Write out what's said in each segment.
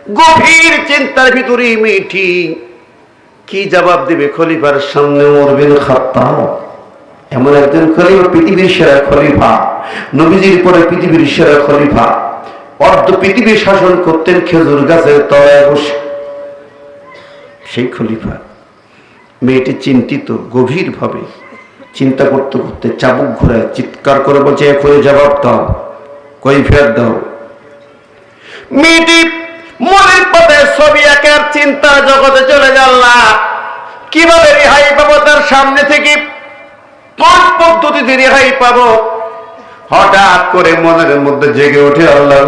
গভীর চিন্তার ভিতরে মেয়েটি কি জবাব দিবে খলিফার সামনে? ওমর বিন খাত্তাব এমন একজন খলিফা, পৃথিবীর সেরা খলিফা, নবীজির পরে পৃথিবীর সেরা খলিফা, অর্ধ পৃথিবী শাসন করতেন খেজুর গাছের তলায় বসে। সেই খলিফা। মেয়েটি চিন্তিত, গভীর ভাবে চিন্তা করতে করতে চাবুক ঘুরায় চিৎকার করে বলছে, এখনই জবাব দাও, কৈফিয়ত দাও। মেয়েটি মনের পথে ছবি একার চিন্তার জগতে চলে গেল না। কিভাবে রেহাই পাবো তার সামনে থেকে, কোন পদ্ধতিতে রেহাই পাবো? হঠাৎ করে মনের মধ্যে জেগে ওঠে, আল্লাহ,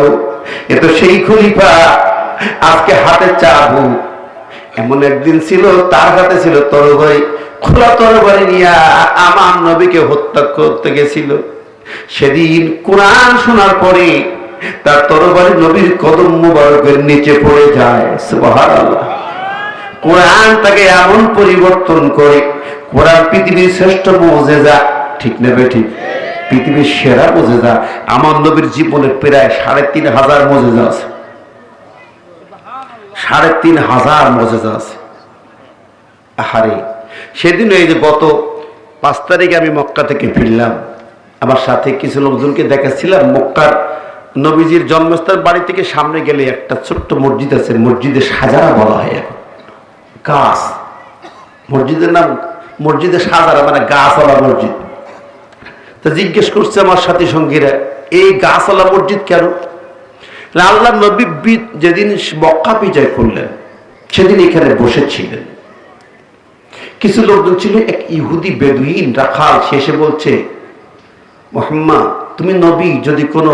এ তো সেই খলিফা, আজকে হাতে চাবুক। এমন একদিন ছিল তার হাতে ছিল তরবারি, খোলা তরবারি নিয়ে আমার নবীকে হত্যা করতে গেছিল। সেদিন কোরআন শোনার পরে তার তরবারি নবীর কদম মুবারকের নিচে পড়ে যায়। সুবহানাল্লাহ। কোরআন তাকে এমন পরিবর্তন করে, কোরআন পৃথিবীর শ্রেষ্ঠ মুজিজা, ঠিক নেবে ঠিক, পৃথিবীর সেরা মুজিজা। আমার নবীর জীবনের প্রায় ৩,৫০০ মুজিজা আছে, ৩,৫০০ মুজিজা আছে। আহারে, সেদিন এই যে গত ৫ তারিখে আমি মক্কা থেকে ফিরলাম, আমার সাথে কিছু লোকজনকে দেখাচ্ছিলাম। মক্কার নবীজির জন্মস্থান বাড়ি থেকে সামনে গেলে একটা ছোট্ট মসজিদ আছে, মসজিদে সাজারা বলা হয়। এখন গাছ, মসজিদের নাম মসজিদে সাজারা, মানে গাছওয়ালা মসজিদ। তা জিজ্ঞেস করছে আমার সাথী সঙ্গীরা, এই গাছওয়ালা মসজিদ কেন? আল্লাহ নবী যেদিন মক্কা বিজয় করলেন সেদিন এখানে বসেছিলেন। কিছু লোকজন ছিল, এক ইহুদি বেদুইন রাখাল, শেষে বলছে, মুহাম্মদ তুমি নবী, যদি কোনো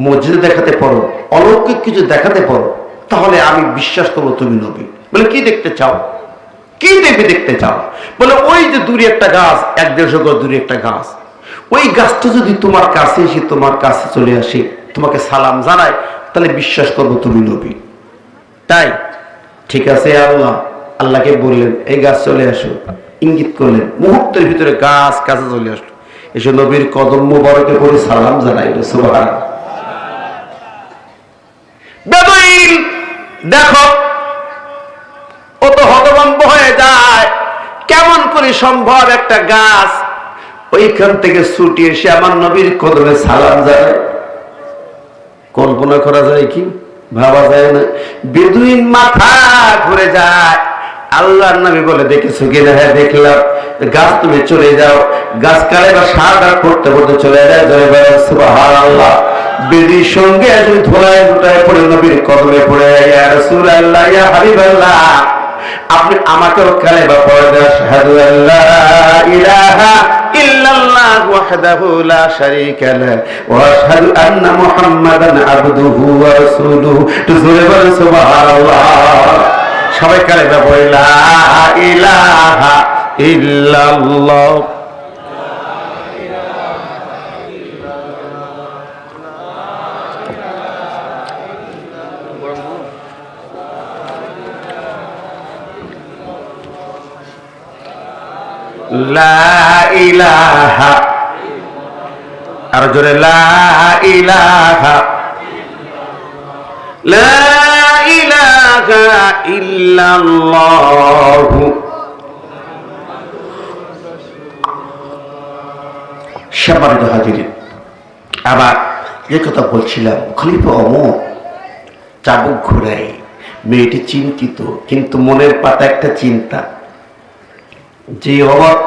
মসজিদে দেখাতে পারো, অলৌকিক কিছু দেখাতে পারো, তাহলে আমি বিশ্বাস করবো তুমি নবী। বলে, কি দেখতে চাও? কি দেখতে চাও? বলে, ওই যে দূরে একটা গাছ, ১-১৫০ গজ দূরে একটা গাছ, ওই গাছটা যদি তোমার কাছে এসে তোমার কাছে চলে আসে, তোমাকে সালাম জানায়, তাহলে বিশ্বাস করবো তুমি নবী। তাই ঠিক আছে, আল্লাহকে বললেন এই গাছ চলে আসো, ইঙ্গিত করলেন, মুহূর্তের ভিতরে গাছ কাছে চলে আসলো, এসে নবীর কদম মুবারকে পড়ে সালাম জানাইল। সুবহানাল্লাহ। বেদুইন দেখো, ও তো হতভম্ব হয়ে যায়, কেমন করে সম্ভব একটা গাছ ওইখান থেকে ছুটি এসে আমার নবীর কদমে সালাম জানায়? কল্পনা করা যায় কি? ভাবা যায় না। বেদুইন মাথা ঘুরে যায়। আল্লাহর নবী বলে, দেখেছো কিনা? হ্যাঁ দেখলাম। গাছ তুমি চলে যাও। গাছ কালে বা সারা করতে করতে চলে যায়। সুবহানাল্লাহ। বেদির সঙ্গে আসলে ধোলায় ধোলায় পড়ে নবীর কদমে পড়ে, ইয়া রাসূলুল্লাহ, ইয়া হাবিবাল্লাহ, আপনি আমাকেও কালেমা পড়ে দেন, আশহাদু আল্লা ইলাহা ইল্লাল্লাহ ওয়াহদাহু লা শারীকা লাহু ওয়া আশহাদু আন্না মুহাম্মাদান আবদুহু ওয়া রাসূলুহু। তো জোরে বলেন সুবহানাল্লাহ। সবাই কালেমা পড়ে, লা ইলাহা ইল্লাল্লাহ। লা ইলাহা, আর জোরে, লা ইলাহা, লা ইলাহা ইল্লাল্লাহ। সম্মানিত হাজিরিন, আবার যে কথা বলছিলাম, খলিফা ওমর চাবুক ঘুরাই। মেয়েটি চিন্তিত, কিন্তু মনের পাতা একটা চিন্তা, যে ওমর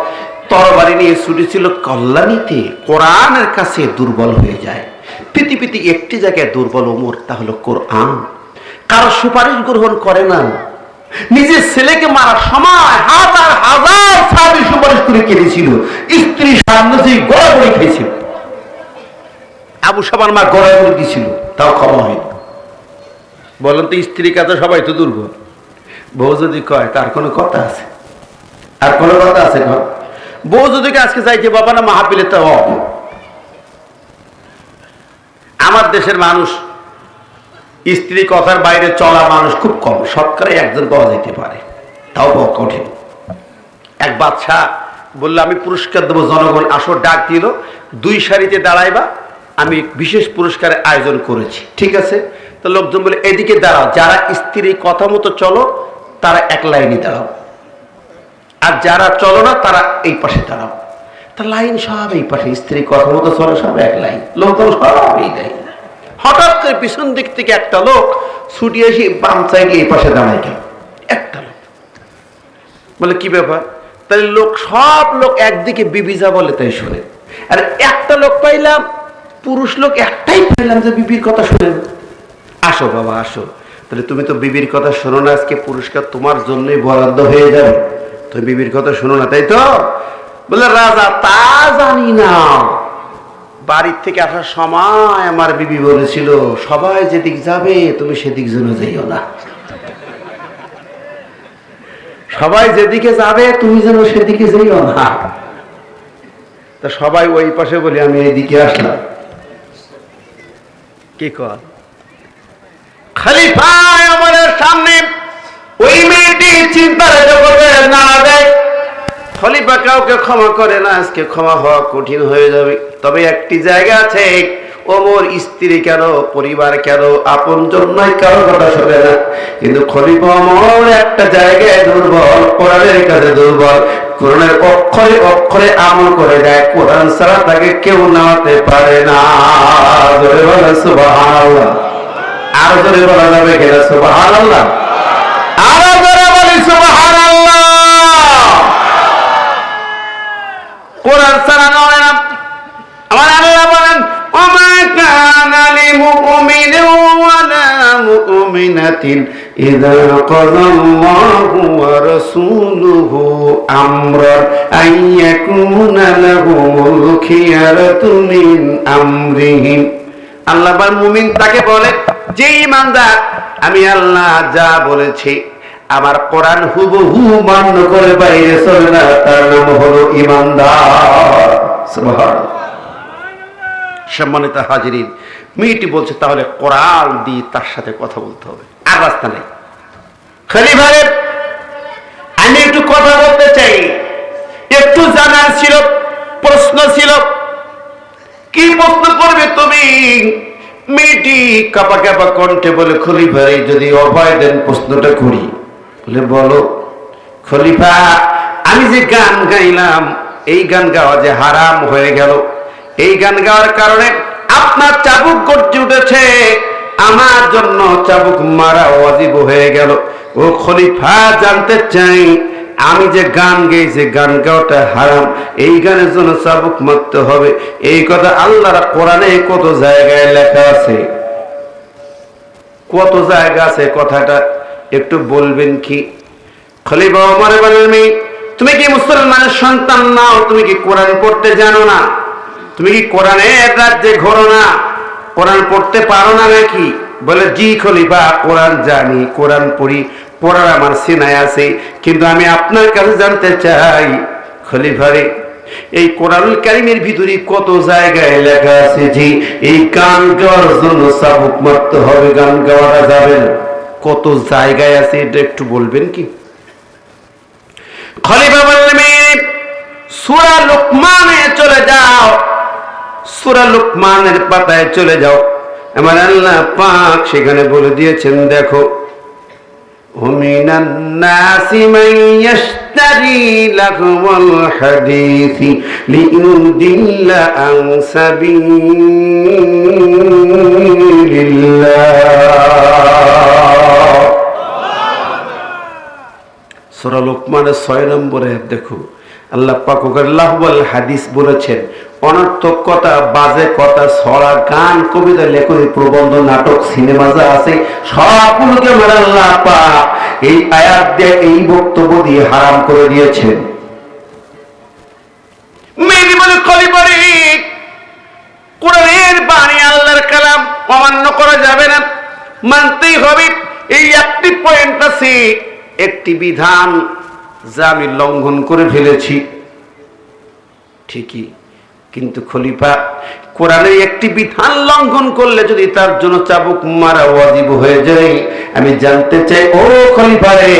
তরবারি নিয়ে ছুটেছিল কল্যাণীতে, কোরআনের কাছে দুর্বল হয়ে যায়। পৃথিবীতে একটি জায়গায় দুর্বল ওমর, তা হলো কোরআন। কারো সুপারিশ গ্রহণ করে না। নিজের ছেলেকে মারার সময় হাজার হাজার সাহাবী সুপারিশ করে কেঁদেছিল। স্ত্রী সামনে যে গড়াগড়ি খেয়েছিল, আবু সাবার মা গড়াগড়ি দিয়েছিল, তাও ক্ষমা হয়নি। বলেন তো, স্ত্রীর কাছে সবাই তো দুর্বল। বউ যদি কয়, তার কোনো কথা আছে? আর কোনো কথা আছে? বউ যদি আজকে চাইছে, বাবা না মাহফিলে, তো আমার দেশের মানুষ স্ত্রী কথার বাইরে চলা মানুষ খুব কম, শতকরা একজন পাওয়া যেতে পারে, তাও পাওয়া কঠিন। এক বাদশাহ বললো, আমি পুরস্কার দেবো, জনগণ আসো, ডাক দিল, 2 সারিতে দাঁড়াইবা, আমি বিশেষ পুরস্কারের আয়োজন করেছি। ঠিক আছে, তো লোকজন বলে এদিকে দাঁড়াও, যারা স্ত্রীর কথা মতো চলো তারা এক লাইনে দাঁড়াও, আর যারা চলো না তারা এই পাশে দাঁড়াও। তা লাইন সব এই পাশে, স্ত্রীর কথা মতো চলো সব এক লাইন, লোকজন সব এই লাইন। হঠাৎ করে পিছন দিক থেকে একটা লোক ছুটি এসে বাম সাইডে এই পাশে দাঁড়ায় গেল, একটা লোক। বলে কি ব্যাপার? তাহলে সব লোক একদিকে বিবি যা বলে তাই শুনে, আর একটা লোক পাইলাম, পুরুষ লোক একটাই পাইলাম যে বিবির কথা শুনে। আসো বাবা আসো, তাহলে তুমি তো বিবির কথা শোনো না, আজকে পুরস্কার তোমার জন্যই বরাদ্দ হয়ে যাবে, তুমি বিবির কথা শোনো না তাই তো? বলে রাজা তা জানি না, বাড়ির থেকে আসার সময় আমার বিবি বলেছিল সবাই যেদিক যাবে তুমি সেদিক যেন যাইও না, সবাই যেদিকে যাবে তুমি যেন সেদিকে যাইও না। তা সবাই ওই পাশে বলি আমি এইদিকে আসলাম। কি কর খলিফা আমাদের সামনে ওই মেয়েটি চিন্তার জগতে নাড়া দেয়। খলিফা কাউকে ক্ষমা করে না, আজকে ক্ষমা হওয়া কঠিন হয়ে যাবে। তবে একটি জায়গা আছে, ওমর স্ত্রী কেন, পরিবার কেন, আপন জন্যই কারো কথা শোনে না, কিন্তু খলিফা ওমর একটা জায়গায় দুর্বল, কোরআনের কাছে দুর্বল। কোরআনের অক্ষরে অক্ষরে আমল করে দেয়, কোরআন ছাড়া তাকে কেউ নামাতে পারে না। জোরে বলে সুবহানাল্লাহ। আর জোরে বলা যাবে কিনা সুবহানাল্লাহ? আরো জোরে বলি সুবহানাল্লাহ। কোরআন ছাড়া নয় না। আমার আল্লাহ বলেন ওমা কানা লিমুমিনিন ওয়ালা মুমিনাতিন ইযা ক্বাদাল্লাহু ওয়া রাসূলুহু আমরান আইয়াকুনা লাহুমুল খিয়ারাতু মিন আমরিহিম। আল্লাহ বলেন মুমিন তাকে বলে যে ঈমানদার, আমি আল্লাহ যা বলেছি আমার কোরআন হুবহু মান্য করে বাইরে চলে না, তার নাম হলো ঈমানদার। সুবহানাল্লাহ। সম্মানিত হাজিরিন, মেয়েটি বলছে তাহলে কোরআন দিয়ে তার সাথে কথা বলতে হবে, আর রাস্তা নেই। খলিফা আমি একটু কথা বলতে চাই, একটু জানার ছিল, প্রশ্ন ছিল। কি প্রশ্ন করবে তুমি? মেয়েটি কাপা কাপা কণ্ঠে বলে খলিফা যদি অভয় দেন প্রশ্নটা করি। বলে বলো। খলিফা আমি যে গান গাইলাম, এই গান গাওয়া যে হারাম হয়ে গেল, এই গান গাওয়ার কারণে আপনার চাবুক গর্জে উঠেছে, আমার জন্য চাবুক মারা ওয়াজিব হয়ে গেল। ও খলিফা জানতে চাই আমি যে গান গেয়েছি গান গাওয়াটা হারাম, এই গানের জন্য চাবুক মারতে হবে, এই কথা আল্লাহর কোরআনে কত জায়গায় লেখা আছে? কত জায়গা আছে কথাটা একটু বলবেন কি? খলিফা ওমর বলেন তুমি কি মুসলমানের সন্তান নাও? তুমি কি কোরআন পড়তে জানো না? তুমি কি কোরআনের রাজ্যে ঘোরো না? কোরআন পড়তে পারো না নাকি? বলে জি খলিফা, কোরআন জানি, কোরআন পড়ি, পড়ার আমার সিনায় আছে, কিন্তু আমি আপনার কাছে জানতে চাই খলিফারে এই কোরআনুল কারীমের ভিতরে কত জায়গায় লেখা আছে যে এই গান গাওয়ার জন্য চাবুক মারতে হবে, গান গাওয়া যাবে না? কত জায়গায় আছে এটা একটু বলবেন কি? খলিফা বললেন সূরা লুকমানে চলে যাও, সূরা লুকমানের পাতায় চলে যাও। আমার আল্লাহ পাক সেখানে বলে দিয়েছেন, দেখো ওমিনান নাসি মান ইয়াশতারি লাহওয়াল হাদিসি লিইউদিল্লা আন সাবিলিল্লাহ। সূরা লুকমানের 6 নম্বরে দেখো আল্লাহ পাক লাহওয়াল হাদিস বলেছেন, অনর্থক কথা, বাজে কথা, ছড়া, গান, কবিতা, লেখনী, প্রবন্ধ, নাটক, সিনেমা যা আছে সবগুলোকে আমার আল্লাহ পাক এই আয়াত দিয়ে, এই বক্তব্য দিয়ে হারাম করে দিয়েছেন। মেয়ে বলে খলিফারে কোরআনের বাণী আল্লাহর কালাম অমান্য করা যাবে না, মানতেই হবে। এই একটি পয়েন্ট আছে, একটি বিধান যা আমি লঙ্ঘন করে ফেলেছি ঠিকই, কিন্তু খলিফা কোরআনের একটি বিধান লঙ্ঘন করলে যদি তার জন্য চাবুক মারা ওয়াজিব হয়ে যায়, আমি জানতে চাই ও খলিফা রে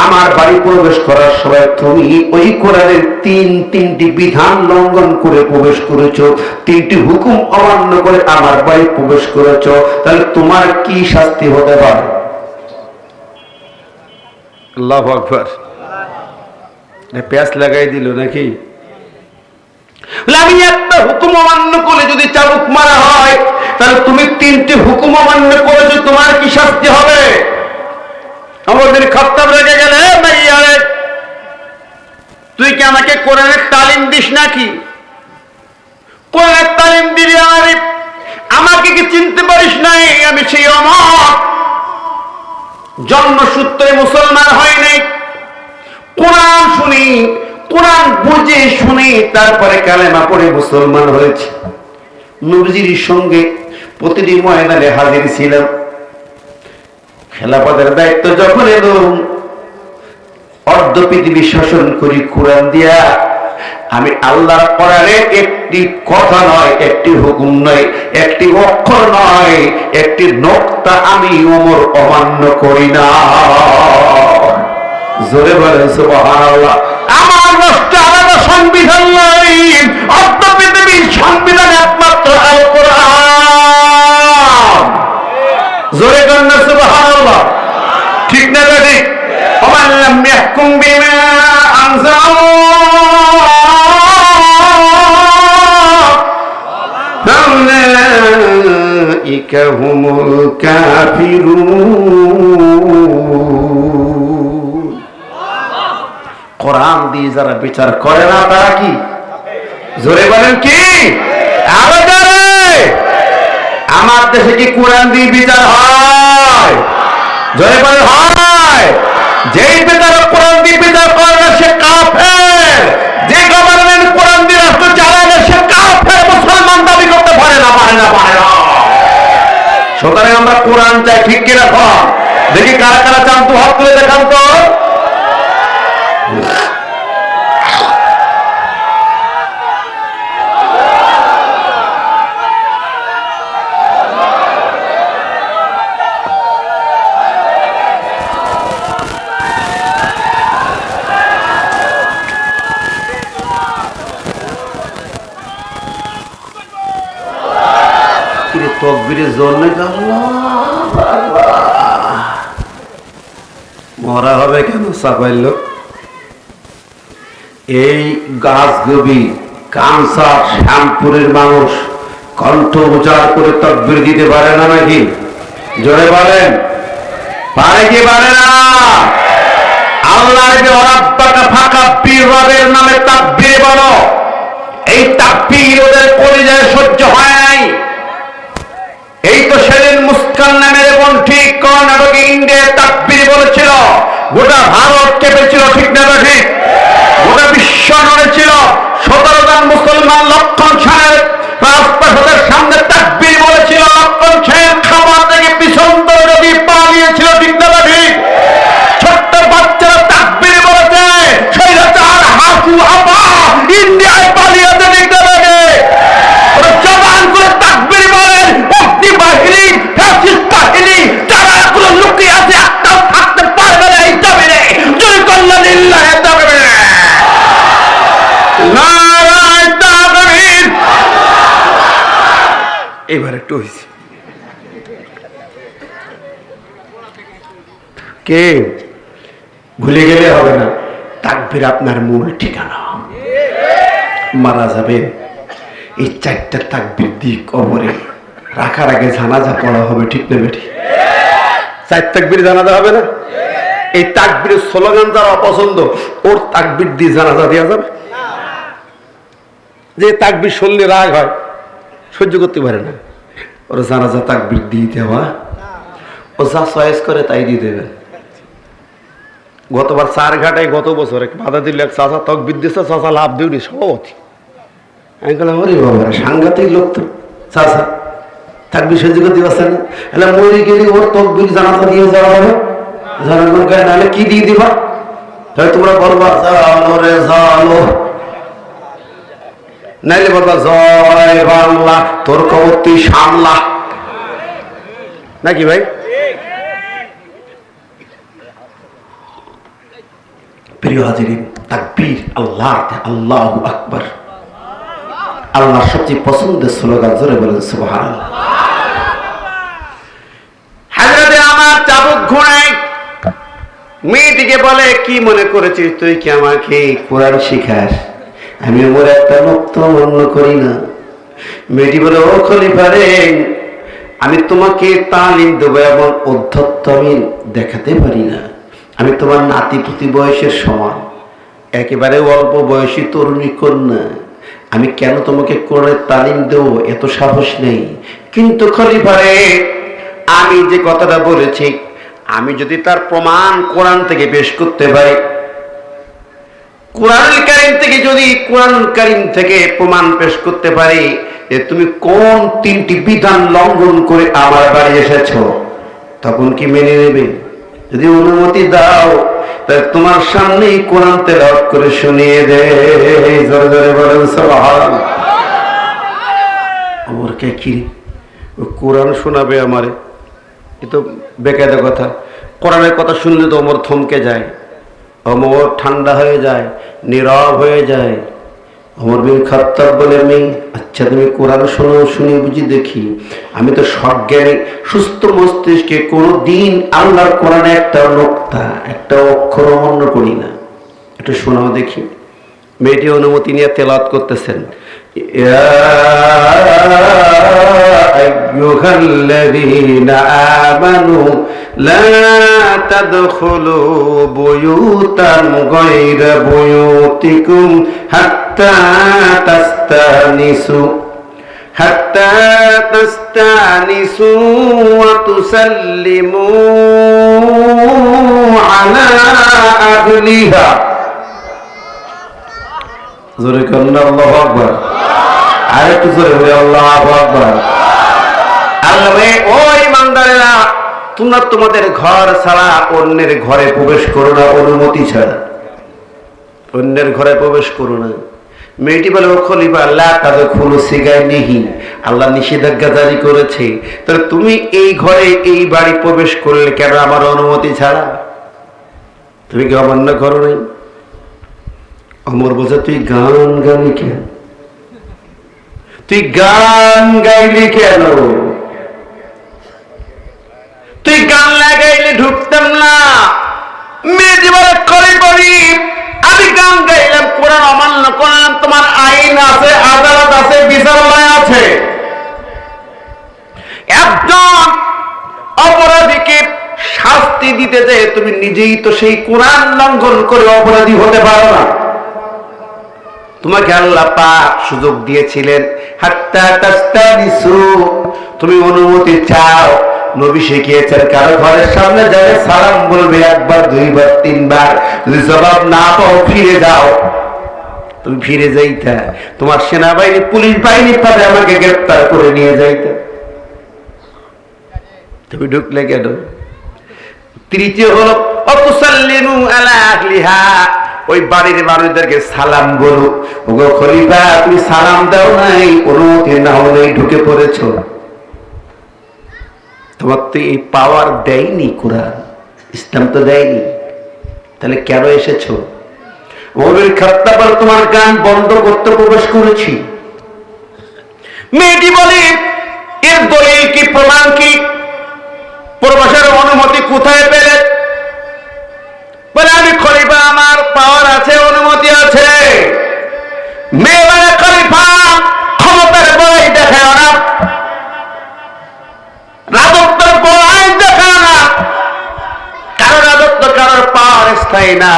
আমার বাড়ি প্রবেশ করার সময় তুমি ওই কোরআনের তিনটি বিধান লঙ্ঘন করে প্রবেশ করেছো, তিনটি হুকুম অমান্য করে আমার বাড়ি প্রবেশ করেছো, তাহলে তোমার কি শাস্তি হতে পারে? আল্লাহু আকবার। পেঁয়াজ লাগাই দিল নাকি? আমি একটা হুকুম অমান্য করে যদি চাবুক মারা হয়, তাহলে তুমি তিনটি হুকুম অমান্য করেছো, তোমার কি শাস্তি হবে? আমাদের খাত্তাব রেখে গেলে তুই কি আমাকে কোরআনের তালিম দিস নাকি? কোরআনের তালিম দিলি আমাকে কি চিনতে পারিস নাই? আমি সেই অমর জন্মসূত্রে মুসলমান হয়নি, কোরআন শুনি, কোরআন বুঝে শুনি, তারপরে কালেমা পড়ে মুসলমান হয়েছে। নবীজির সঙ্গে প্রতিটি ময়দানে হাজির ছিলাম। খেলাফতের দায়িত্ব যখন এলো, অর্ধ পৃথিবী শাসন করি কোরআন দিয়া। আমি আল্লাহর কোরআনে একটি কথা নয়, একটি হুকুম নয়, একটি অক্ষর নয়, একটি নোক্তা আমি ওমর অমান্য করি না। জোরে বলেন সুবহানাল্লাহ। আমার রাষ্ট্রে আলাদা সংবিধান নাই, অর্ধ পৃথিবীর সংবিধান একমাত্র আল কোরআন। জোরে বলেন সুবহানাল্লাহ। ঠিক না বেটি? ওমান লাম ইয়াহকুম বিমা ফাউলাইকা হুমুল কাফিরুন। কোরআন দিয়ে যারা বিচার করে না তারা কি? জোরে বলেন কি? আরো জোরে। আমার দেশে কি কোরআন দিয়ে বিচার হয়? জোরে বলেন হয়। যেই বিচারক কোরআন দিয়ে বিচার করে না সে কাফের। যে গভর্নমেন্ট কোরআন দিয়ে রাষ্ট্র চালায় না সে কাফের, মুসলমান দাবি করতে পারে না, পারে না, পারে না। সুতরাং আমরা কোরআন চাই, ঠিক কিনা? দেখি কারা কারা চান তো হাত তুলে দেখান তো। তকবীরের জোর নেই, মরা হবে কেন সাফাইল? এই গাছগবি কানসার শ্যামপুরের মানুষ কণ্ঠ উজাড় করে তকবীর দিতে পারে না নাকি? জোরে বলেন, পারে কি পারে না? আল্লাহর যে রাব্বাকা ফাকাব্বির, রবের নামে তাকবীর বলো। এই তাকবীর ওদের পরিচয় সহ্য হয় নাই। এই তো সেদিন মুস্কান নামের বোন ঠিক কর্ণাটক ইন্ডিয়া তাকবীর বলেছিল, গোটা ভারত কেঁপেছিল, ঠিক না ঠিক? গোটা বিশ্ব নড়েছিল। 17 জন মুসলমান লক্ষণ সেনের রাজপ্রাসাদের সামনে তাকবীর বলেছিল, লক্ষণ সেন খাবার থেকে পিছন দৌড়ে পালিয়েছিল, ঠিক না ঠিক? ছোট্ট বাচ্চারা তাকবীর বলেছে, স্বৈরাচার হাসু আপা ইন্ডিয়ায় পালিয়েছে, ঠিক না লাগে? জবান করে তাকবীর বলেন। মুক্তি বাহিনী, ফ্যাসিস্ট বাহিনী, তারা এখনো লুকিয়ে আছে, একটাও থাকতে পারবে না এই জমিনে। জয় কল্যাণ লিল্লাহি তাকবীর, নারায়ে তাকবীর। এবার একটু হইছে কে ভুলে গেলে হবে না। তাকবীর আপনার মূল ঠিকানা। মারা যাবে এই 4টা তাকবীর দিয়ে কবরে রাখার আগে জানাজা পড়া হবে, ঠিক না বেটি? 4 তাকবীর জানাজা হবে না? এই তাকবীরের স্লোগান যারা অপছন্দ, ওর তাকবীর দিয়ে জানাজা দেওয়া যাবে? যে তাকবীর শুনলে রাগ হয়, সহ্য করতে পারে না, ওর জানাজা তাকবীর দিয়ে দেওয়া। ও যা চয়েস করে তাই দিয়ে দেবেন। গতবার 4 ঘাটায় গত বছর এক বাধা দিল, এক চাচা তাকবীর দিচ্ছে, চাচা লাভ দিউনি সভাপতি। আমি বললাম, ওরে বাবা সাংঘাতিক লোক তো, চাচা তাকবীর সহ্য করতে পারছে না। এলা মরে গেলে ওর তাকবীর জানাজা দিয়ে যাওয়া হবে, জানানোর গায়ে নাহলে কি দিয়ে দিবা? তাহলে তোমরা বলবা জানো রে জানো, নাইলে বলবা জয় বাংলা, তোর খবর তুই সামলা, নাকি ভাই? প্রিয় হাজিরিন, তাকবীর, আল্লাহু আকবার। আল্লাহর সবচেয়ে পছন্দের স্লোগান, জোরে বলেন সুবহানাল্লাহ। হযরতে আমার চাবুক ঘোড়ায় মেয়েটিকে বলে, কি মনে করেছিস তুই কি আমাকে কোরআন শিখাস? আমি ওর একটা নক্ত মন্য করি না। মেয়েটি বলে, ও খলিফা রে, আমি তোমাকে তালিম দেবো এবং অধ্যত্ত আমি দেখাতে পারি না। আমি তোমার নাতিপুতি বয়সের সমান, একেবারে অল্প বয়সী তরুণী কন্যা। আমি কেন তোমাকে কোরআনের তালিম দেবো? এত সাহস নেই। কিন্তু খলিফা রে, আমি যে কথাটা বলেছি, আমি যদি তার প্রমাণ কোরআন থেকে পেশ করতে পারি, কোরআন কারীম থেকে প্রমাণ পেশ করতে পারি যে তুমি কোন 3টি বিধান লঙ্ঘন করে আমার বাড়ি এসেছো, তখন কি মেনে নেবে? যদি অনুমতি দাও, তাহলে তোমার সামনেই কোরআন তেলাওয়াত করে শুনিয়ে দে। জোরে জোরে বলেন সুবহানাল্লাহ। ওরকে কি কোরআন শোনাবে আমারে? এ তো বেকায়দা কথা। কোরআনের কথা শুনলে তো ওমর থমকে যায়, ওমর ঠান্ডা হয়ে যায়, নীরব হয়ে যায়। ওমর বিন খাত্তাব বলে, আমি আচ্ছা তুমি কোরআন শোনো, শুনি বুঝি দেখি। আমি তো সজ্ঞানী সুস্থ মস্তিষ্কে কোনোদিন আল্লাহর কোরআনে একটা নোক্তা, একটা অক্ষর অমান্য করি না, একটু শোনাও দেখি। মেয়েটি অনুমতি নিয়ে তেলাওয়াত করতেছেন। ইয়া আইয়ুহাল্লাযীনা আমানু লা তাদখুলু বুয়ুতান গায়রা বুয়ুতিকুম হাত্তা তাস্তানিসু ওয়া তুসাল্লিমু আলা আহলিহা। জোরে করেন আল্লাহু আকবার। আরেকটু জোরে বলি আল্লাহু আকবার। আল্লাহ, ও ইমানদারেরা, তোমরা তোমাদের ঘর ছাড়া অন্যের ঘরে প্রবেশ করো না, অনুমতি ছাড়া অন্যের ঘরে প্রবেশ করো না। মেয়েটি বলে, ও খলিফা, আল্লাহ তাদের খুলো সিগায় নিহি, আল্লাহ নিষেধাজ্ঞা জারি করেছে, তাহলে তুমি এই ঘরে এই বাড়ি প্রবেশ করলে কেন আমার অনুমতি ছাড়া? তুমি কি অমান্য করো নাই? অমর বলছে, তুই গান গাইলি কেন? তুই গান গাইলি কেন? তুই গান লাগাইলে ঢুকতাম না। মেয়েটি বলে, খলিফারি, আমি গান গাইলাম, কোরআন অমান্য করলাম, তোমার আইন আছে, আদালত আছে, বিচারালয় আছে। একজন অপরাধীকে শাস্তি দিতে যে তুমি নিজেই তো সেই কোরআন লঙ্ঘন করে অপরাধী হতে পারো না। তোমাকে আল্লাহ পাক সুযোগ দিয়েছিলেন, হাত্তা তাস্তানিসু, তুমি অনুমতি চাও। নবী শিখিয়েছেন, কারো ঘরের সামনে যাবে সালাম বলবে 1 বার 2 বার 3 বার, যদি জবাব না পাও ফিরে যাও। তুমি ফিরে যাইতা, তোমার সেনাবাহিনী পুলিশ বাহিনী পাবে আমাকে গ্রেফতার করে নিয়ে যাইতে। তুমি ঢুকলে কেন? তৃতীয় হলো অতুসাল্লিমু আলা আহলিহা, ওই বাড়ির মানুষদেরকে সালাম বলো। ওগো খলিফা, তুমি সালাম দাও নাই, অনুমতি নাও নাই, ঢুকে পড়েছো। তোমার তো এই পাওয়ার দেয়নি কোরআন, ইসলাম তো দেয়নি, তাহলে কেন এসেছো? ওমর খাত্তাব বলে, তোমার গান বন্ধ করতে প্রবেশ করেছি। মেয়েটি বলে, এর দলিল কি, প্রমাণ কি, প্রবেশের অনুমতি কোথায় পেলে? বলে, আমি খলিফা, আমার পাওয়ার আছে, অনুমতি আছে। মেয়ে বলে, খলিফা, ক্ষমতার বই দেখে না, রাজত্বের বই দেখে না, কারোর রাজত্ব, কারোর পাওয়ার স্থায়ী না,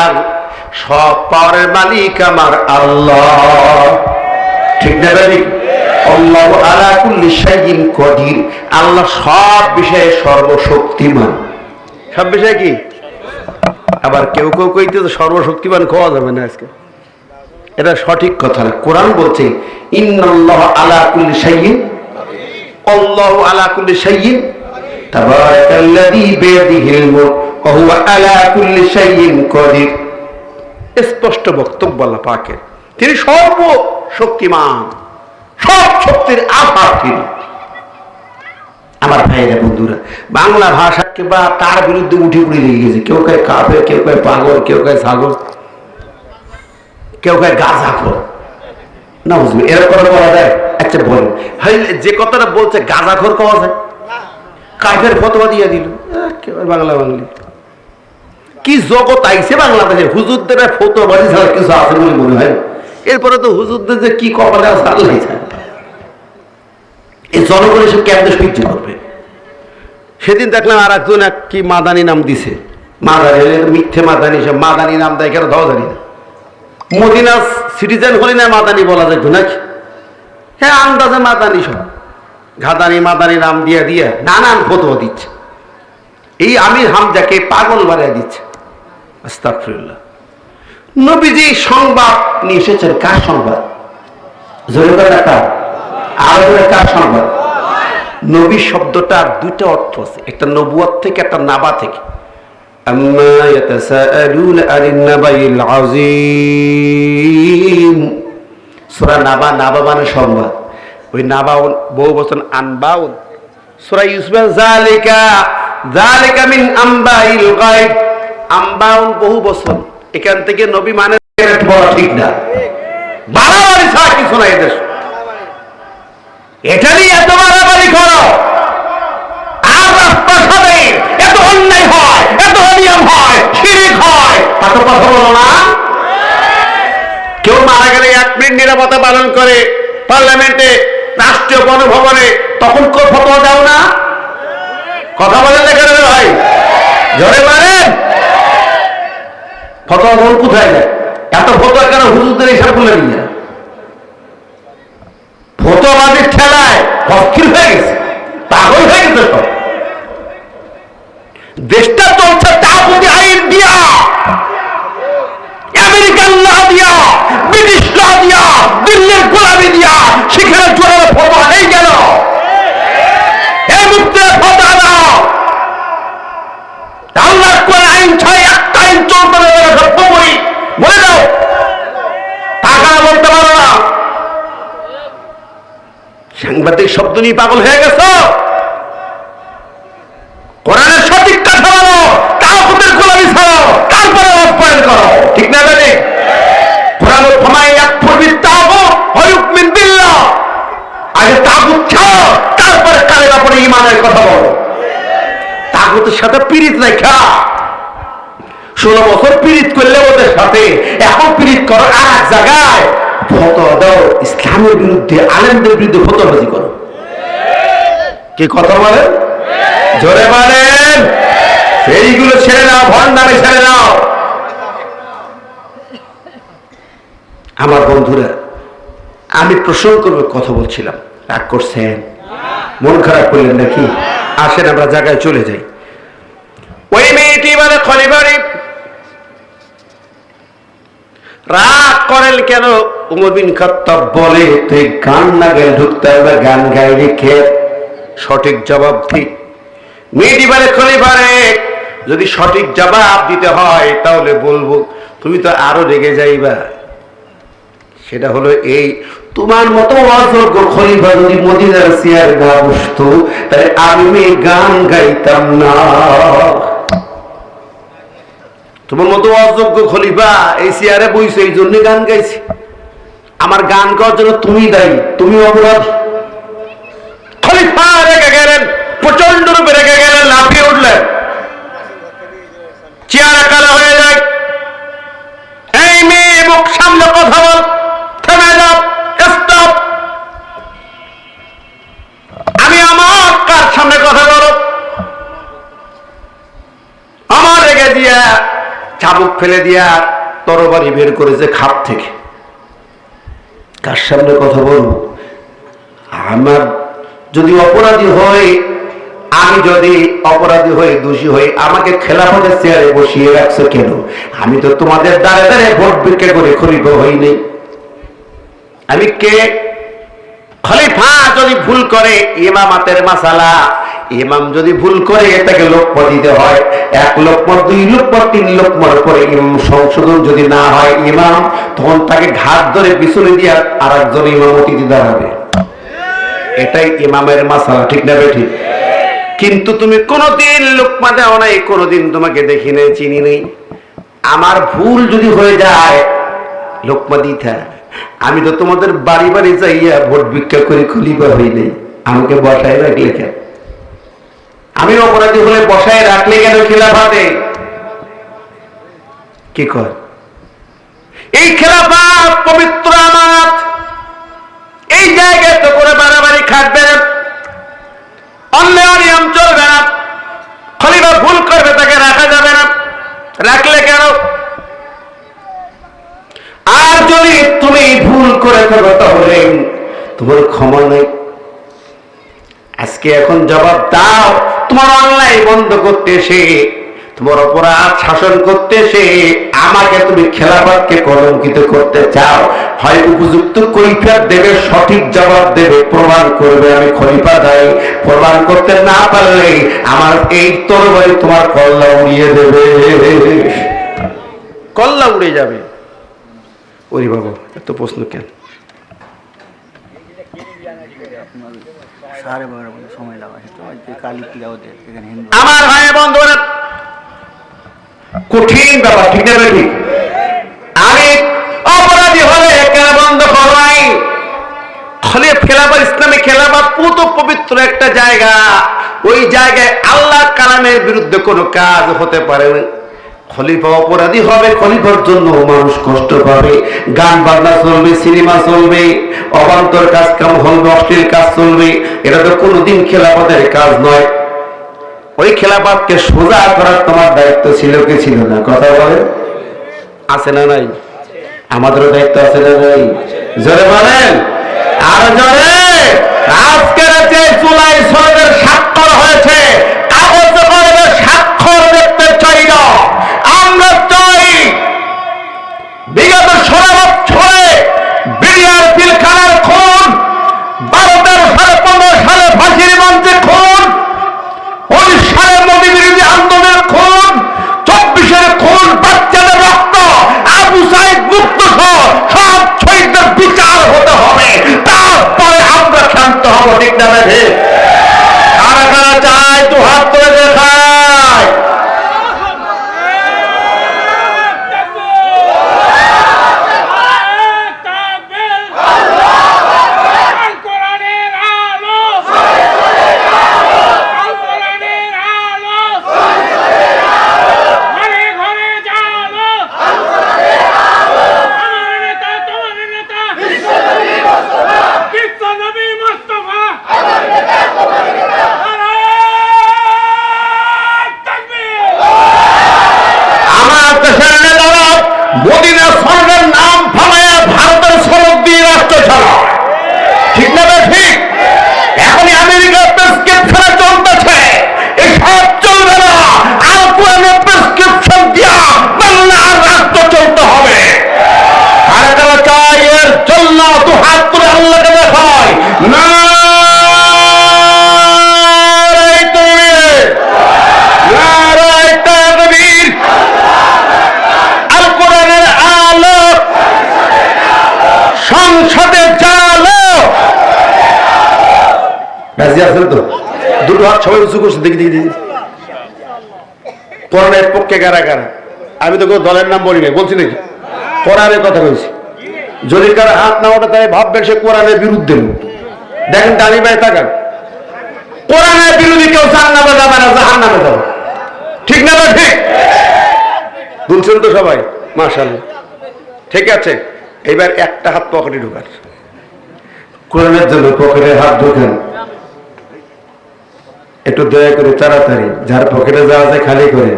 সব পাওয়ারের মালিক আমার আল্লাহ। ঠিক না ভাই? আল্লাহু আলা কুল্লি শাইইন কদির, আল্লাহ সব বিষয়ে সর্বশক্তিমান। সব বিষয়ে কি? আবার কেউ কেউ কইতে সর্বশক্তিমান খাওয়া যাবে না আজকে, এটা সঠিক কথা না। কোরআন বলছে, ইন্নাল্লাহা আলা কুল্লি শাইইন, আল্লাহু আলা কুল্লি শাইইন, তাবারাকাল্লাযী বিয়াদিহিল মুলক ওয়া হুয়া আলা কুল্লি শাইইন কদির। স্পষ্ট বক্তব্য আল্লাহ পাকের, তিনি সর্বশক্তিমান, সব শক্তির আধার তিনি। আমার ভাইরা বন্ধুরা, বাংলা ভাষাকে বা তার বিরুদ্ধে উঠে পড়ে লেগে গেছে। কেউ কয় কাফের, কেউ কয় পাগল, কেউ কয় ছাগল। কেউ কয় গাঁজাখোর। না বুঝবি এরকম বলা যায়? আচ্ছা বলেন, যে কথাটা বলছে গাঁজাখোর পাওয়া যায়? কাফের ফতোয়া দিয়ে দিল একেবারে বাংলা বাংলি। কি জগৎ আইছে বাংলাদেশে, হুজুরদের ফতোয়াবাজি ছাড়া কিছু আছে বলে মনে হয়। এরপরে তো হুজুরদের যে কি কপালে আছে আল্লাহই জানে। এই জনগণ এসব কেমনে সহ্য করবে? সেদিন দেখলাম আর একজন কি মাদানি নাম দিছে, মাদানি মিথ্যে মাদানি, সব মাদানি নাম দেয় কেন দাও জানি না। মদিনা সিটিজেন হলে না মাদানি বলা যেত নাকি? হ্যাঁ আন্দাজে মাদানি, সব ঘাদানি মাদানি নাম দিয়ে দিয়ে নানান ফতোয়া দিচ্ছে। এই আমির হামজাকে পাগল বানিয়ে দিচ্ছে। আস্তাগফিরুল্লাহ। নবীজি সংবাদ নিয়ে এসেছেন, কার সংবাদ? জোরে বলেন কার? আর কার সংবাদ? নবী শব্দটার দুইটা অর্থ আছে, একটা নবুয়ত থেকে, একটা নাবা থেকে। আম্মা ইয়াতাসাআলুনা আনিন নাবাইল আযীম। সূরা নাবা, নাবা মানে সংবাদ। ওই নাবাউন বহু বচন আনবাউন। সূরা ইউসুফ যালিকা মিন আম্বাইল গায়ব। আম্বাউন বহু বচন, এখান থেকে নবী মানে বলা ঠিক না। বাড়াবাড়ি ছাড়া কিছু নাই এদের। এটা নিয়ে এত বাড়াবাড়ি করো আর রাস্তাঘাটে এত অন্যায় হয়, এত অনিয়ম হয়, শিরক হয়, তাতে কথা বলো না। কেউ মারা গেলে 1 মিনিট নিরাপত্তা পালন করে পার্লামেন্টে, রাষ্ট্রীয় গণভবনে, তখন কেউ ফতোয়া দাও না? কথা বলেন না কেন ভাই? জোরে মারেন। ফতোয়া বল কোথায় যায়? এত ফতোয়া কেন হুজুরদের হিসাব বলে নিয়ে? ফতোয়াবাজির ঠেলায় অস্থির হয়ে গেছে, পাগল হয়ে গেছে সব। দেশটা চলছে তাগুতি আইন দিয়া, আমেরিকান ল দিয়া, ব্রিটিশ ল দিয়া, দিল্লির গোলামি দিয়া। সেখানে জোরের ফতোয়া নেই গেল। এই মুক্তির ফতোয়া দাও। আল্লাহর কোন আইন ছাড়া একটা আইন চলতে বলে দাও। টাকা বলতে পারো না। সাংবাদিক শব্দ নিয়ে পাগল হয়ে গেছ। কোরআনের সঠিক কথা বলো, তাগুতের গোলামি ছাড়ো, তারপরে আহ্বান করো। ঠিক না জানি? কোরআন ফমাই ইয়াকফুর বিত্তাগুত ওয়া ইউমিন বিল্লাহ। আগে তাগুত ছাড়ো, তারপরে কালেমা পড়ে ঈমানের কথা বলো। তাগুতের সাথে পীড়িত রাখা 16 বছর পীড়িত করলে ওদের সাথে, এখন পীড়িত করো আর এক জায়গায়। ফতোয়া দাও ইসলামের বিরুদ্ধে, আলেমদের বিরুদ্ধে ফতোয়াবাজি করো। কি কথা বলেন? জোরে বলেন। এইগুলো ছেড়ে নাও, ভণ্ডামি ছেড়ে নাও। আমার বন্ধুরা, আমি প্রসঙ্গ করবে কথা বলছিলাম, রাগ করছেন? মন খারাপ করলেন নাকি? আসেন আমরা জায়গায় চলে যাই। ওই মেয়েটি বলে খলিফারি রাগ করেন কেন? উমর বিন খাত্তাব বলে, তুই গান না গাইলে ঢুকতে হবে, গান গাইলে কে? সঠিক জবাব ঠিক। মেয়েটি বলে খলিফারে যদি সঠিক জবাব দিতে হয় তাহলে বলবো, তুমি তো আরো রেগে যাইবা। সেটা হলো এই, তোমার মতো অযোগ্য খলিফা যদি মদিনার চেয়ারে না বসতো তাহলে আমি গান গাইতাম না। তোমার মতো অযোগ্য খলিফা এই চেয়ারে বইছে, এই জন্য গান গাইছি। আমার গান গাওয়ার জন্য তুমি দায়ী, তুমি অপরাধী। খলিফা রেগে গেলেন, প্রচন্ড রূপে রেগে গেলেন, লাফিয়ে উঠলেন, চেয়ারে কালো হয়ে যায়। এই মেয়ে মুখ সামনে কথা বল, থেমে যাও, স্টপ। আমি আমার কার সামনে কথা বলো? আমার রেগে দিয়া চাবুক ফেলে দিয়া তরবারি বের করেছে খাপ থেকে। কার সামনে কথা বলবো? আমার যদি অপরাধী হই, আমি যদি অপরাধী হই, দোষী হই, আমাকে খেলাফতের চেয়ারে বসিয়ে রাখছো কেন? আমি তো তোমাদের দ্বারে দ্বারে ভোট ভিক্ষা করে খলিফা হই নাই। আমি কে? খলিফা যদি ভুল করে ইমামাতের মাসালা, ইমাম যদি ভুল করে তাকে লোকমা দিতে হয়। 1 লোকমা, 2 লোকমা, 3 লোকমার পরে ইমাম সংশোধন যদি না হয় ইমাম, তখন তাকে ঘাট ধরে পিছনে দিয়ে আরেকজন ইমামতি দাঁড়াবে। এটাই ইমামের মাসালা। ঠিক না বেঠিক? কিন্তু তুমি কোনোদিন লোকমা দাও নাই, কোনোদিন তোমাকে দেখি নাই, চিনি নেই। আমার ভুল যদি হয়ে যায় লোকমা দিতা, আমি তো তোমাদের বাড়ি বাড়ি যাইয়া ভোট ভিক্ষা করে খলিফা হই নাই, আমাকে বসায় রাখলে কেন? আমি অপরাধী হলে বসায় রাখলে কেন খেলাফাতে? কি কর? এই খেলাফত পবিত্র আমানত, এই জায়গায় তো করে বাড়াবাড়ি খাটবে না, অন্যায় নিয়ম চলবে না, খলিফা ভুল করবে তাকে রাখা যাবে না, রাখলে কেন? আর যদি তুমি ভুল করে থাকো তাহলে তোমার ক্ষমা নেই। আজকে এখন জবাব দাও, তোমার অন্যায় বন্ধ করতে এসে, তোমার অপরাধ শাসন করতে এসে আমাকে তুমি খেলাফতকে কলঙ্কিত করতে চাও, হয় উপযুক্ত কৈফিয়ত দেবে, সঠিক জবাব দেবে, প্রমাণ করবে আমি খলিফা দায়ী। প্রমাণ করতে না পারলে আমার এই তরবারি তোমার কল্লা উড়িয়ে দেবে, কল্লা উড়ে যাবে। ওরে বাবা, এত প্রশ্ন কেন? আমার ভাই বন্ধুরা, কঠিন ব্যাপার, ঠিক না? ঠিক। আমি অপরাধী হলে কেন বন্ধ করবাই? খেলাফত, ইসলামী খেলাফত পুত পবিত্র একটা জায়গা, ওই জায়গায় আল্লাহ কালামের বিরুদ্ধে কোনো কাজ হতে পারে না। খলিফা অপরাধী হবে, খলিফার জন্য মানুষ কষ্ট পাবে, গান বাজনা চলবে, সিনেমা চলবে, অবান্তর কাজ কাম হবে, অশ্লীল কাজ চলবে। এটা তো কোনোদিন খেলাফতের কাজ নয়। ওই খেলাফতকে সোজা করার তোমার দায়িত্ব ছিল কি ছিল না? কথা বলে, আছে না নাই? আমাদেরও দায়িত্ব আছে না নাই? জোরে বলেন, আর জোরে। আজকের যে জুলাই সনদের স্বাক্ষর হয়েছে, কাগজ কলমে স্বাক্ষর দেখতে চাই না। আমরা চাই বিগত 16 বছরে বিডিআর পিলখানার খুন, 12-13 সালে 15 সালে ফাঁসির মঞ্চে খুন, 19 সালে মোদী বিরোধী আন্দোলনের খুন, 24-এর খুন, বাচ্চাদের রক্ত, আবু সাইদ মুক্ত সহ সব শহীদদের বিচার হতে হবে, তারপরে আমরা শান্ত হব, ঠিক না? কারা কারা চায় তো হাত করে দেখায়। মদিনা সরকার নাম ফালায় ভারতের সড়ক দিয়ে রাষ্ট্র চালায়, ঠিক না? ঠিক। এখন আমেরিকার প্রেসক্রিপশনে চলতেছে, এসব চলবে না। আল কোরআনের প্রেসক্রিপশন দিয়া বাংলার রাষ্ট্র চলতে হবে। আর তারা চাই এর জন্য তো হাত করে আল্লাহকে দেখায় না। সংসদে চালো, রাজি আছেন তো? দুটো হাত সবাই উঁচু করছে, দেখি দেখি। কোরআনের পক্ষে কারা কারা? আমি তো দলের নাম বলি নাই, বলছি নাকি? কোরআনের কথা বলছি। যদি কারা হাত না ওঠে তাই ভাববেন সে কোরআনের বিরুদ্ধে। দেখেন দামি ভাই তাকান, কোরআনের বিরোধী কেউ জান্নাতে যাবে না, জাহান্নামে যাবে, ঠিক না? ঠিক বলছেন তো সবাই? মাশাআল্লাহ, ঠিক আছে। এবার একটা হাত পকেটে ঢোকার, কোরআনের জন্য পকেটে হাত ঢোকেন। একটু দয়া করে তাড়াতাড়ি যার পকেটে যাওয়া যায় খালি করে।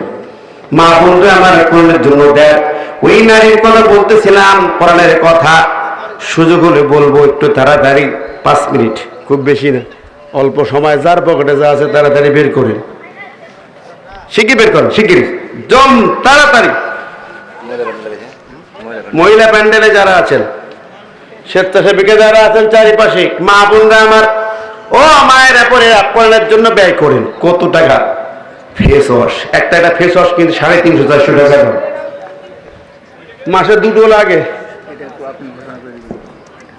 মা বোনরা আমার কোরআনের জন্য দেয়। ওই নারীর কথা বলতেছিলাম, কোরআনের কথা সুযোগ হলে বলবো, একটু তাড়াতাড়ি, 5 মিনিট, খুব বেশি না, অল্প সময়। যার পকেটে যা আছে তাড়াতাড়ি বের করে, শিগগির বের করেন, শিগগির জম তাড়াতাড়ি। মহিলা প্যান্ডেলে যারা আছেন, স্বেচ্ছাসেবিকা যারা আছেন চারিপাশে, মা বোনরা আমার, ও মায়ের পরে আপনার জন্য ব্যয় করেন। কত টাকা? ফেস ওয়াশ, একটা ফেস ওয়াশ কিন্তু 350-400 টাকা দাম, মাসে 2টো লাগে।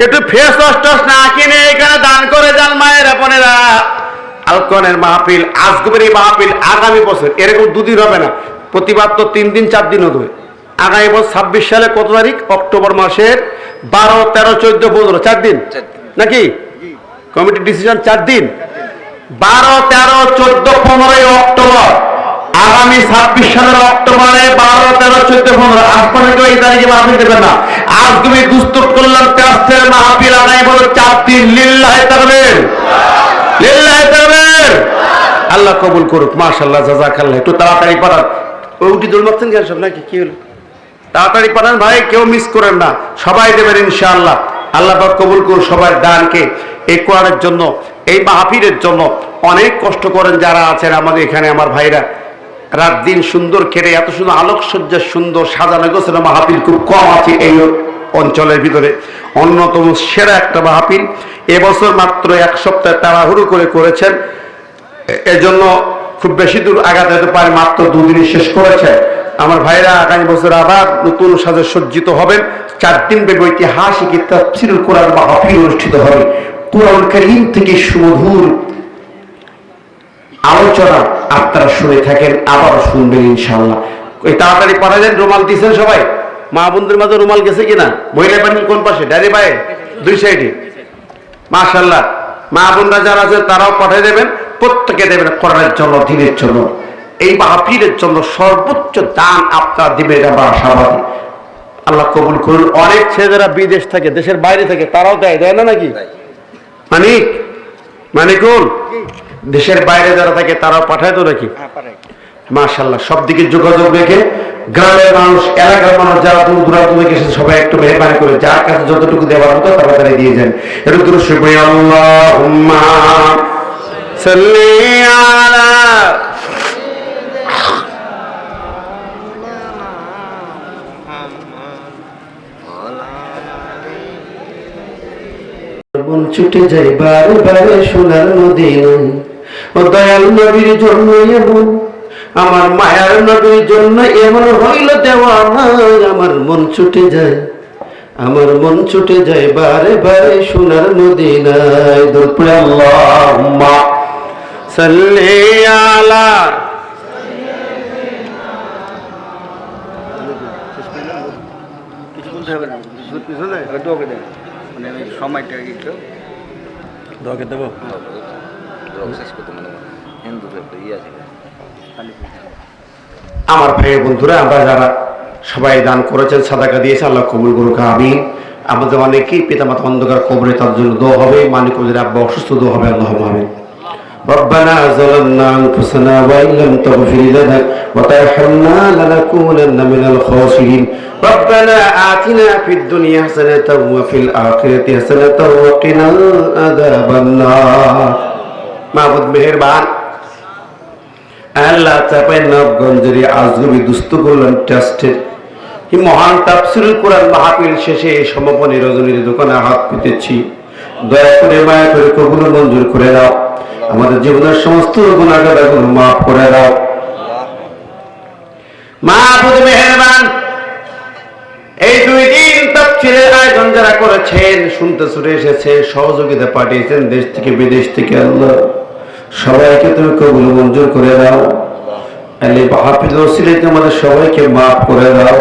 একটু ফেস ওয়াশ টস না কিনে এখানে দান করে যান মায়ের বোনেরা। আলকনের মাহফিল, আজগবের মাহফিল আগামী বছর এরকম 2 দিন হবে না, প্রতিবার তো 3 দিন 4 দিন হবে। আগামী বছর 26 সালে কত তারিখ? অক্টোবর মাসের 12, 13, 14, 15, 4 দিন নাকি? কমিটির ডিসিশন 4 দিন, 12, 13, 14, 15 অক্টোবর। আগামী 26 সালের অক্টোবরে 12, 13, 14, 15 আপনারা কেউ এই তারিখে মাহফিল দেবেন না। আজ তুমি দুস্থ কল্যাণ ট্রাস্টের মাহফিল আগামী বছর 4 দিন। লিল্লাহি তাকবীর, লিল্লাহি তাকবীর। আল্লাহ কবুল করুক। মাশাআল্লাহ, জাযাকাল্লাহ। একটু তাড়াতাড়ি পাঠান। ওটি দৌড় মারছেন কেন সব নাকি? কি হলো? তাড়াতাড়ি পাঠান ভাই, কেউ মিস করেন না, সবাই দেবেন ইনশাআল্লাহ। আল্লাহ পাক কবুল করুন সবার দানকে। এই কোরআনের জন্য, এই মাহফিলের জন্য অনেক কষ্ট করেন যারা আছেন আমাদের এখানে। আমার ভাইরা রাত দিন সুন্দর খেটে এত সুন্দর আলোকসজ্জা, সুন্দর সাজানো গোছানো মাহফিল খুব কম আছে এই অঞ্চলের ভিতরে। অন্যতম সেরা একটা মাহফিল এবছর মাত্র 1 সপ্তাহ তাড়াহুড়ো করে করেছেন। এজন্য খুব বেশি দূর আগাতে যেতে পারে, মাত্র 2 দিনে শেষ করেছে। আমার ভাইরা আগামী বছর আবার নতুন সাজে সজ্জিত হবেন। 4 দিন ব্যাপী ঐতিহাসিক তাফসীরুল কোরআন মাহফিল অনুষ্ঠিত হবে। কোরআন কারীম থেকে সুমধুর আলোচনা আপনারা শুনে থাকেন, আবারও শুনবেন ইনশাআল্লাহ। ওই তাড়াতাড়ি পাঠালেন। রুমাল দিচ্ছেন সবাই? মা বোনদের মাঝে রুমাল গেছে কিনা? মহিলা প্যানেল কোন পাশে? ডাইরে পায়ে 2 সাইডে। মাশাআল্লাহ, মা বোনরা যারা আছে তারাও পাঠিয়ে দেবেন। প্রত্যেকে দেবেন কোরআনের জন্য, দ্বীনের জন্য, এই মাহফিলের জন্য সর্বোচ্চ দান আপনারা দিবেন, এটা আমরা আশাবাদী। আল্লাহ কবুল করুন। অনেক ছেলেরা বিদেশ থাকে, দেশের বাইরে থাকে, তারাও দেয়, দেয় না নাকি? মানিকুল, দেশের বাইরে যারা থাকে তারাও পাঠায় তো নাকি? মাশাআল্লাহ, সব দিকে যোগাযোগ রেখে গ্রামের মানুষ, এলাকার মানুষ যারা দূর দূরান্ত থেকে এসেছে সবাই একটু মেহরবানি করে যার কাছে যতটুকু দেওয়ার মতো তাড়াতাড়ি দিয়ে যান। একটু দূর শুকরি আল্লাহুম্মা সাল্লি আলা মন ছুটে যায় বারে বারে সোনার মদিনায়। ও দয়াল নবীর জন্য এমন, আমার মায়ার নবীর জন্য এমন হইল দেওয়ানা। আমার মন ছুটে যায়, আমার মন ছুটে যায় বারে বারে সোনার মদিনায়। দরুদ পড়ে আল্লাহুম্মা সাল্লি আলা। কিছু বলতে হবে না, মানে সময়টা একটু দোয়া করে দেবো। আমার ভাই বন্ধুরা, আমরা যারা সবাই দান করেছেন, সাদাকা দিয়েছে, আল্লাহ কবুল করুক, আমিন। আমাদের অনেকেই পিতামাতা অন্ধকার কবরে, তার জন্য দোয়া হবে। মানিকদের আব্বা অসুস্থ, দোয়া হবে, আল্লাহুম্মা আমিন। ربنا ظلمنا أنفسنا وإن لم تغفر لنا وترحمنا لنكونن من الخاسرين ربنا آتنا في الدنيا حسنة وفي الآخرة حسنة وقنا عذاب النار। মাবুদ মেহেরবান, আল্লাহ চাঁপাইনবাবগঞ্জের আজগবি দুস্থ কল্যাণ ট্রাস্টের এই মহান তাফসীরুল কোরআন মাহফিল শেষে এই সমাপনী রজনীর দোকানে হাত পেতেছি। দয়া করে মায়া করে কবুল মঞ্জুর করে দাও। আমাদের জীবনের সমস্ত গুনাহগারগুলো মাফ করে দাও। মাবুদ মেহেরবান, এই 2 দিন তাফসীরের আয়োজন যারা করেছেন, শুনতে ছুটে এসেছে, সহযোগিতা পাঠিয়েছেন দেশ থেকে বিদেশ থেকে, আল্লাহ সবাইকে তুমি কবুল মঞ্জুর করে দাও। আল্লাহ মাহফিলের ওসিলায় আমাদের সবাইকে মাফ করে দাও।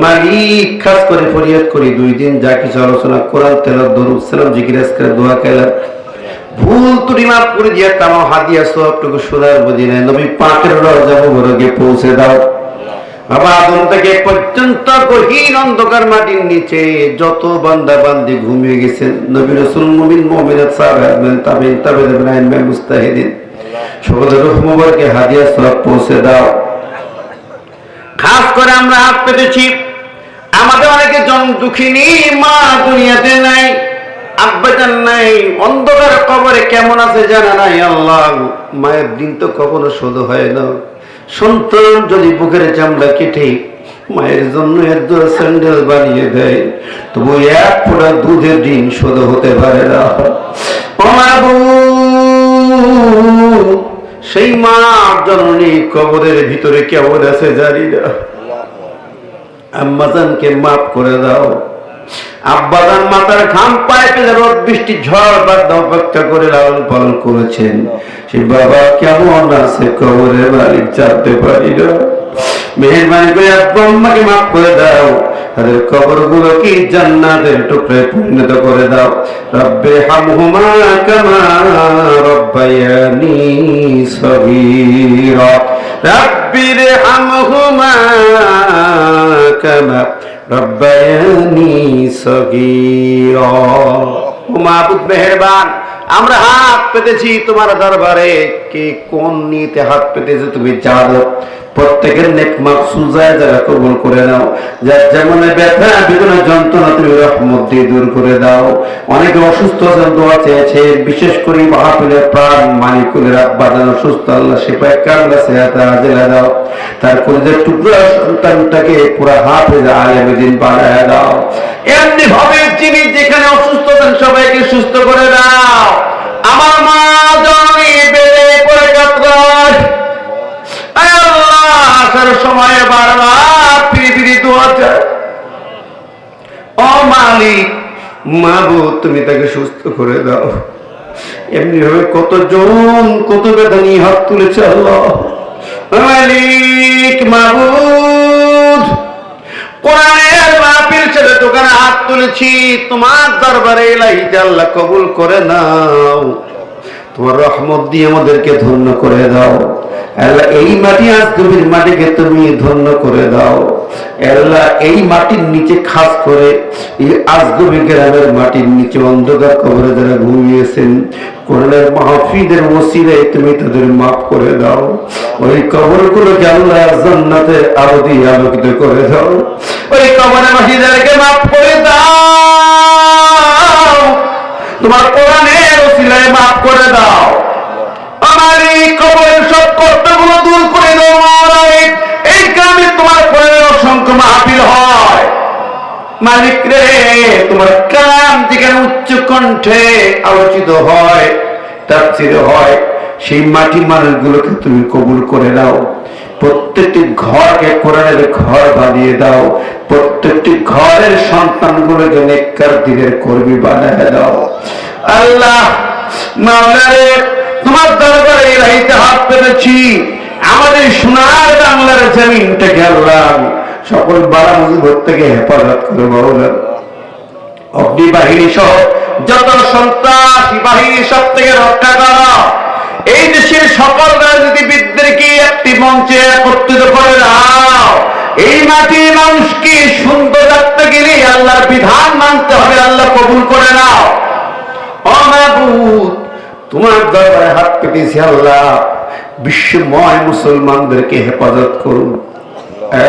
মালিক, খাস করে ফরিয়াদ করি 2 দিন যা কিছু আলোচনা, কোরআন তেলাওয়াত, দরুদ সালাম, জিকির আজকার, দোয়া কায়লা, ভুল ত্রুটি মাফ করে দিয়ে তামাম হাদিয়া সওয়াবটুকু সোনার মদিনায় নবী পাকের রওজা মুবারকে পৌঁছে দাও। বাবা আদম থেকে পর্যন্ত গহীন অন্ধকার মাটির নিচে যত বান্দা বান্দি ঘুমিয়ে গেছেন, নবী রাসূল, মুমিন, মুমিনাত, সাহাবা, তাবেঈন, তাবেঈন, মুস্তাহিদিন, সকলের রূহ মুবারকে হাদিয়া সওয়াব পৌঁছে দাও। খাস করে আমরা হাত পেতেছি, আমাদের অনেকে জন্ম দুঃখিনী মা দুনিয়াতে নাই, আব্বাজান নাই, অন্ধকার কবরে কেমন আছে জানা নাই। আল্লাহ, মায়ের দিন তো কখনো শোধ হয় না। সন্তান যদি বুকের চামড়া কেটে মায়ের জন্য 1 স্যান্ডেল বানিয়ে দেয়, তবু 1 ফোঁটা দুধের ঋণ শোধ হতে পারে না। সেই মা জননী কবরের ভিতরে কেমন আছে জানি না। আম্মাজানকে মাফ করে দাও। আব্বাজান মাথার ঘাম পায়ে ফেলে রোদ বৃষ্টি ঝড় বাদল অপেক্ষা করে লালন পালন করেছেন, সেই বাবা কেমন আছে কবরের মালিক জানতে পারি না। মেহেরবানি করে আব্বা আম্মাকে মাফ করে দাও, তাদের কবরগুলো কি জান্নাতের টুকরায় পরিণত করে দাও। রব্বে হামহুমা কামা রব্বায়ানি সগীরা, রব্বির হামহুমা কামা রব্বায়ানি সগীরা। ও মাবুদ মেহেরবান, আমরা হাত পেতেছি তোমার দরবারে, কে কোন নিতে হাত পেতেছে তুমি জানো। প্রত্যেকের নেক মাকসুদ জায়গা কবুল করে নাও। যার যেমন ব্যথা বেদনা যন্ত্রণা তুমি রহমত দিয়ে দূর করে দাও। অনেকে অসুস্থ আছেন, দোয়া চেয়েছে, বিশেষ করে মাহফিলের প্রাণ মানিকুলের আব্বা যেন সুস্থ, আল্লাহ সেপায় কামলা সেহাতে আজেলা দাও। তার কলিজার টুকরা সন্তানটাকে পুরা হাফেজ আলেম দিন বাড়ায় দাও। এমনি ভাবে যিনি যেখানে অসুস্থ আছেন সবাইকে সুস্থ করে দাও। আমার মা জননী বেড়ে পড়ে কাতরায়, আসার সময় বারবার ফিরি দোয়া চায়। ও মালিক মাবুদ, তুমি তাকে সুস্থ করে দাও। এমনি ভাবে কতজন কত বেদনা নিয়ে হাত তুলেছে আল্লাহ। মালিক মাবুদ, কোরআনের মাহফিল ছেড়ে দোকানে হাত তুলেছি তোমার দরবারে ইলাহিতে, আল্লাহ কবুল করে নাও। তোমার রহমত দিয়ে আমাদেরকে ধন্য করে দাও আল্লাহ। এই মাটি আজগবির মাটিকে তুমি ধন্য করে দাও আল্লাহ। এই মাটির নিচে খাস করে এই আজগবি গ্রামের মাটির নিচে অন্ধকার কবরে যারা ঘুমিয়েছেন, কোরআনের মাহফিলের ওসিলায় তুমি তাদের মাফ করে দাও। ওই কবরগুলোকে আল্লাহ জান্নাতের আলো দিয়ে আলোকিত করে দাও। ওই কবরের মাটিদেরকে মাফ করে দাও, তোমার কোরআনের ওসিলায় মাফ করে দাও। আমার এই কবরের সব কষ্টগুলো দূর করে দাও মাওলানা। এই গ্রামে তোমার কোরআনের অসংখ্য মাহফিল হয় মালিক রে, তোমার কালাম যেখানে উচ্চ কণ্ঠে আলোচিত হয়, তাফসীর হয়, সেই মাটি মানুষগুলোকে তুমি কবুল করে নাও। প্রত্যেকটি ঘরকে কোরআনের ঘর বানিয়ে দাও। প্রত্যেকটি ঘরের সন্তানগুলোকে নেককার দিনের কর্মী বানিয়ে দাও আল্লাহ। মাওলানা রে, তোমার দরবারে ইলাহিতে হাত পেতেছি। আমাদের সোনার বাংলার জমিনটাকে আল্লাহ সকল বালা মুসিবত থেকে হেফাজত করে মাওলানা। অগ্নিবাহিনী সহ যত সন্ত্রাসী বাহিনী সব থেকে রক্ষা করো। এই দেশের সকল রাজনীতিবিদদেরকে একটি মঞ্চে একত্রিত করে দাও। এই মাটির মানুষকে সুন্দর রাখতে গেলে আল্লাহর বিধান মানতে হবে, আল্লাহ কবুল করে নাও। ও মাবুদ, তোমার দরবারে হাত পেতেছি আল্লাহ। বিশ্বময় মুসলমানদেরকে হেফাজত করুন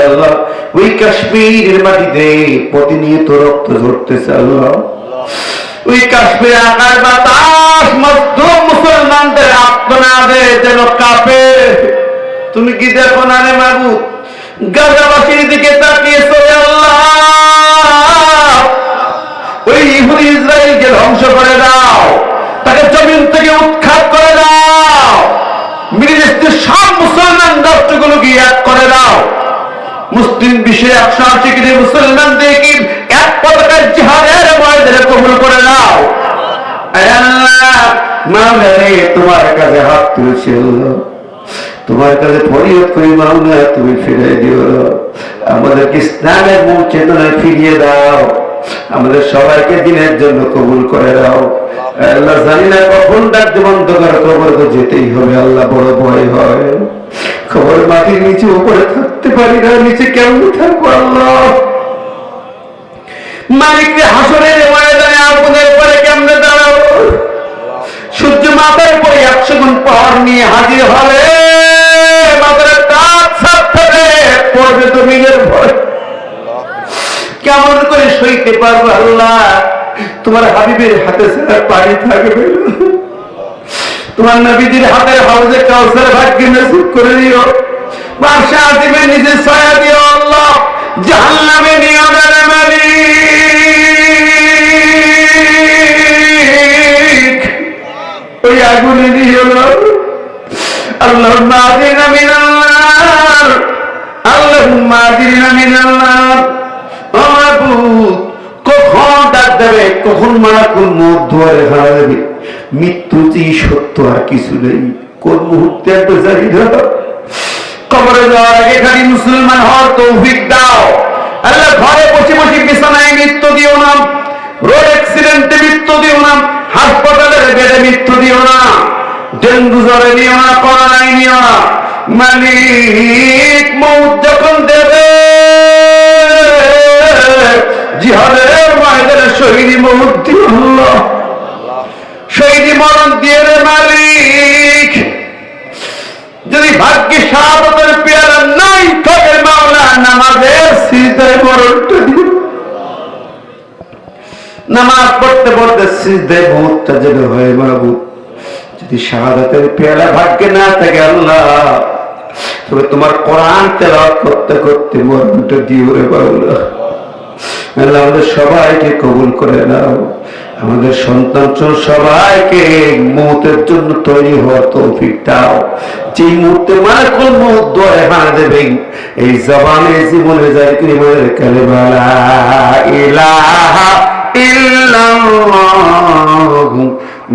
আল্লাহ। ওই কাশ্মীরের মাটিতে প্রতিনিয়ত রক্ত ঝরতেছে আল্লাহ। ওই কাশ্মীর আকার বাতাস মজলুম মুসলমানদের আত্মনাদে যেন কাঁপে। তুমি কি দেখো না রে মাবুদ? গাজাবাসীর দিকে তাকিয়ে চলে আল্লাহ। ওই ইহুদি ইসরায়েলকে ধ্বংস করে দাও, তাকে জমিন থেকে উৎখাত করে দাও। মিডল ইস্টের সব মুসলমান রাষ্ট্রগুলোকে এক করে দাও। মুসলিম বিশ্বের 180 কোটি মুসলমানদেরকে এক পতাকার জিহাদের ময়দানে কবুল করে দাও আল্লাহ। মাওলানা, তোমার কাছে হাত তুলেছি আল্লাহ, তোমার কাছে ফরিয়াদ করি মাওলানা, তুমি ফিরে দিও, আমাদেরকে ইসলামের মূল চেতনায় ফিরিয়ে দাও। আমাদের সবাইকে দিনের জন্য কবুল করে দাও আল্লাহ। জানি না কখন ডাক বন্ধ করে কবর তো যেতেই হবে আল্লাহ, বড় ভয় হয়। খবর মাটির নিচে উপরে থাকতে পারি না, নিচে কেমন থাকবো আল্লাহ। মালিককে হাসরের ময়দানে আগুনের পরে কেমনে দাঁড়াবো? সূর্য মাথার পরে 100 গুণ পাওয়ার নিয়ে হাজির হবে, মাথার কাজ সাথে পড়বে জমিনের ভয়। কেমন করে সইতে পারবো আল্লাহ? তোমার হাবিবের হাতে ছাড়া পানি থাকবে না। তোমার নবীজির হাতের হাউজে কাউসার ভাগ্য নসিব করে দিও। বাদশা আতিমের নিচে ছায়া দিও আল্লাহ। জাহান্নামে নিও না রে মালিক, ওই আগুনে দিও না। আল্লাহুম্মা আযিরনা মিনাল নার, আল্লাহুম্মা আযিরনা মিনাল নার। ও মাবুদ, কখন ডাক দেবে, কখন মালাকুল মউত দুয়ারে হারা দেবে? মৃত্যু যে সত্য আর কিছু নেই, কোন মুহূর্তে একটা জানি না। কবরে যাওয়ার আগে খালি মুসলমান হওয়ার তৌফিক দাও আল্লাহ। ঘরে বসে বসে বিছানায় মৃত্যু দিও না, রোড অ্যাক্সিডেন্টে মৃত্যু দিও না, হাসপাতালের বেডে মৃত্যু দিও না, ডেঙ্গু জ্বরে নিও না, করোনায় নিও না। মালিক মৌত যখন দেবে, জিহাদের ময়দানে শহীদি মৌত দিও আল্লাহ, শহীদি মরণ দিয়ে রে মালিক। যদি ভাগ্যে শাহাদাতের পেয়ারা নাই থাকে মাওলা, নামাজের সিজদায় মরণটা দিও। নামাজ পড়তে পড়তে সিজদায় মৌতটা যেন হয় মাহবুব। যদি শাহাদাতের পেয়ারা ভাগ্যে না থাকে আল্লাহ, তবে তোমার কোরআন তেলাওয়াত করতে করতে মরণটা দিও রে মাওলা। আল্লাহ আমাদের সবাইকে কবুল করে নাও, আমাদের সন্তান সবাইকে মৌতের জন্য তৈরি হওয়ার তৌফিক দাও। যে মুহূর্তে মালাকুল মউত দোয়া হানা দেবেন, এই জবানে জীবনে যায় কিমানের কালেমা লা ইলাহা ইল্লাল্লাহু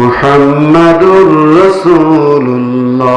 মুহাম্মাদুর রাসূলুল্লাহ।